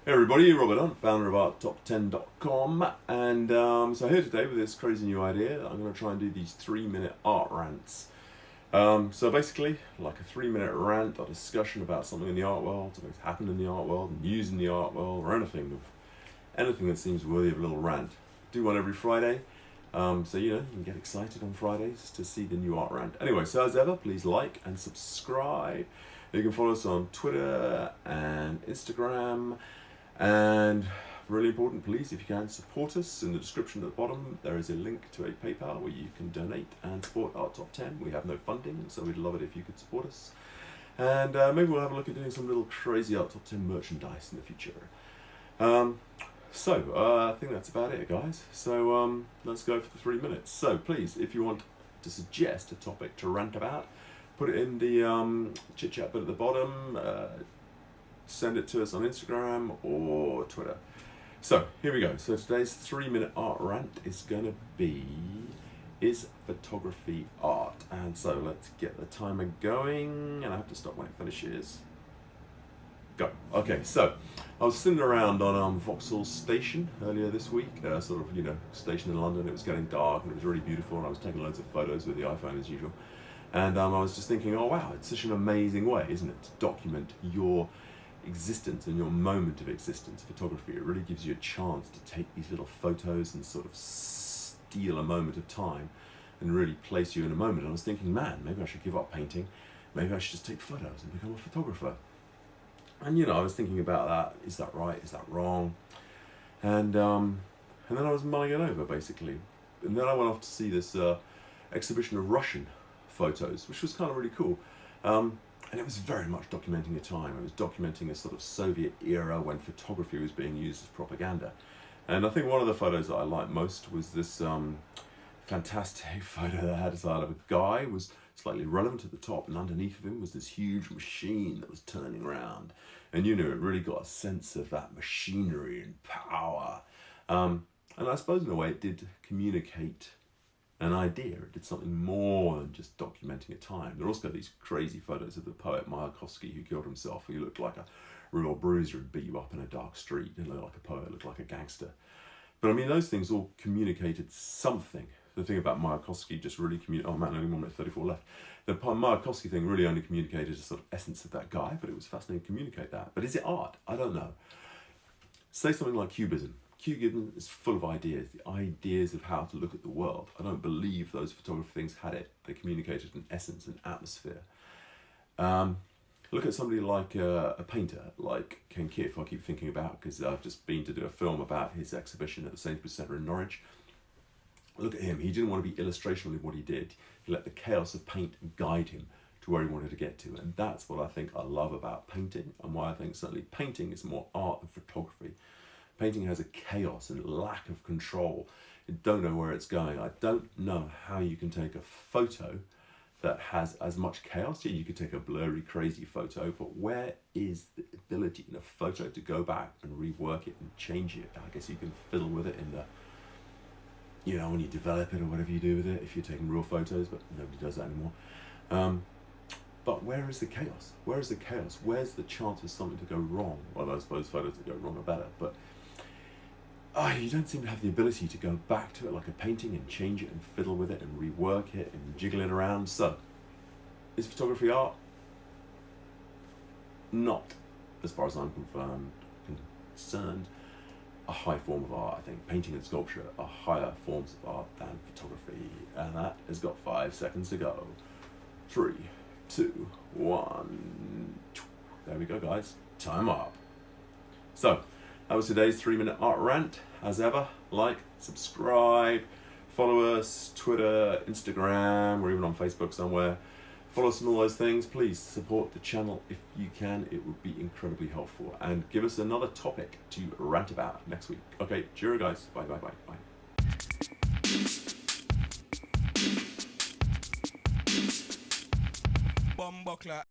Hey everybody, Robert Dunt, founder of ArtTop10.com, and so here today with this crazy new idea. I'm going to try and do these 3-minute art rants. So basically, like a 3-minute rant or discussion about something in the art world, something that's happened in the art world, news in the art world, or anything that seems worthy of a little rant. Do one every Friday, so you can get excited on Fridays to see the new art rant. Anyway, so as ever, please like and subscribe. You can follow us on Twitter and Instagram. And really important, please, if you can, support us. In the description at the bottom, there is a link to a PayPal where you can donate and support Art Top 10. We have no funding, so we'd love it if you could support us. And maybe we'll have a look at doing some little crazy Art Top 10 merchandise in the future. I think that's about it, guys. So let's go for the 3 minutes. So please, if you want to suggest a topic to rant about, put it in the chit-chat bit at the bottom. Send it to us on Instagram or Twitter. So here we go. So today's 3-minute art rant is going to be, is photography art? And so let's get the timer going, and I have to stop when it finishes. Go. Okay, so I was sitting around on Vauxhall Station earlier this week, station in London. It was getting dark and it was really beautiful, and I was taking loads of photos with the iPhone as usual. And I was just thinking, oh wow, it's such an amazing way, isn't it, to document your existence and your moment of existence. Photography, it really gives you a chance to take these little photos and sort of steal a moment of time and really place you in a moment. And I was thinking, man, maybe I should give up painting, maybe I should just take photos and become a photographer. And I was thinking about that. Is that right? Is that wrong? And then I was mulling it over, basically. And then I went off to see this exhibition of Russian photos, which was kind of really cool. And it was very much documenting a time. It was documenting a sort of Soviet era when photography was being used as propaganda. And I think one of the photos that I liked most was this fantastic photo that had a side of a guy was slightly relevant at the top, and underneath of him was this huge machine that was turning around. And it really got a sense of that machinery and power. And I suppose in a way it did communicate an idea. It did something more than just documenting a time. There are also these crazy photos of the poet Mayakovsky, who killed himself. He looked like a real bruiser and beat you up in a dark street. He didn't look like a poet, looked like a gangster. But I mean, those things all communicated something. The thing about Mayakovsky just really communicated, oh man, only 1 minute 34 left. The Mayakovsky thing really only communicated a sort of essence of that guy, but it was fascinating to communicate that. But is it art? I don't know. Say something like Cubism. Cubism is full of ideas, the ideas of how to look at the world. I don't believe those photography things had it. They communicated an essence, an atmosphere. Look at somebody like a painter, like Ken Kiff, I keep thinking about, because I've just been to do a film about his exhibition at the Sainsbury's Centre in Norwich. Look at him. He didn't want to be illustrational in what he did. He let the chaos of paint guide him to where he wanted to get to. And that's what I think I love about painting, and why I think certainly painting is more art than photography. Painting has a chaos and lack of control. You don't know where it's going. I don't know how you can take a photo that has as much chaos. Yeah, you could take a blurry, crazy photo, but where is the ability in a photo to go back and rework it and change it? I guess you can fiddle with it in the, when you develop it or whatever you do with it, if you're taking real photos, but nobody does that anymore. But where is the chaos? Where is the chaos? Where's the chance for something to go wrong? Well, I suppose photos that go wrong are better, but you don't seem to have the ability to go back to it like a painting and change it and fiddle with it and rework it and jiggle it around. So, is photography art? Not, as far as I'm concerned, a high form of art. I think painting and sculpture are higher forms of art than photography. And that has got 5 seconds to go. 3, 2, 1. There we go, guys. Time up. So, that was today's 3-minute art rant. As ever, like, subscribe, follow us, Twitter, Instagram, we're even on Facebook somewhere. Follow us on all those things. Please support the channel if you can. It would be incredibly helpful. And give us another topic to rant about next week. Okay, cheerio guys. Bye, bye, bye, bye. Bumbuckler.